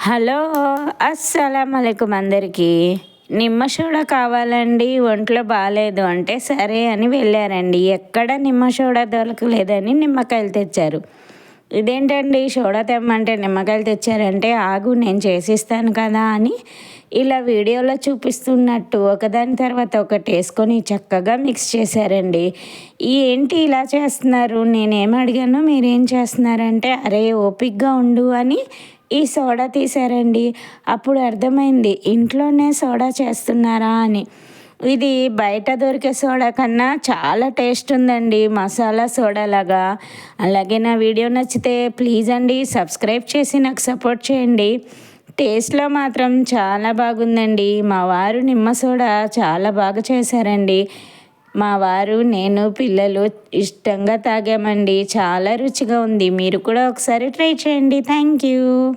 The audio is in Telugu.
హలో, అస్సలామలైకుం అందరికీ. నిమ్మ సోడా కావాలండి, ఒంట్లో బాగాలేదు అంటే సరే అని వెళ్ళారండి. ఎక్కడ నిమ్మ సోడా దొరకలేదని నిమ్మకాయలు తెచ్చారు. ఇదేంటండి సోడా తెమ్మంటే నిమ్మకాయలు తెచ్చారంటే, ఆగు నేను చేసిస్తాను కదా అని ఇలా వీడియోలో చూపిస్తున్నట్టు ఒకదాని తర్వాత ఒకటి వేసుకొని చక్కగా మిక్స్ చేశారండి. ఏంటి ఇలా చేస్తున్నారు, నేనేం అడిగాను మీరేం చేస్తున్నారంటే, అరే ఓపిక్గా ఉండు అని ఈ సోడా తీశారండి. అప్పుడు అర్థమైంది ఇంట్లోనే సోడా చేస్తున్నారా అని. ఇది బయట దొరికే సోడా కన్నా చాలా టేస్ట్ ఉందండి, మసాలా సోడా లాగా. అలాగే నా వీడియో నచ్చితే ప్లీజ్ అండి సబ్స్క్రైబ్ చేసి నాకు సపోర్ట్ చేయండి. టేస్ట్లో మాత్రం చాలా బాగుందండి. మా వారు నిమ్మ సోడా చాలా బాగా చేశారండి. మా వారు, నేను, పిల్లలు ఇష్టంగా తాగామండి. చాలా రుచిగా ఉంది. మీరు కూడా ఒకసారి ట్రై చేయండి. Thank you.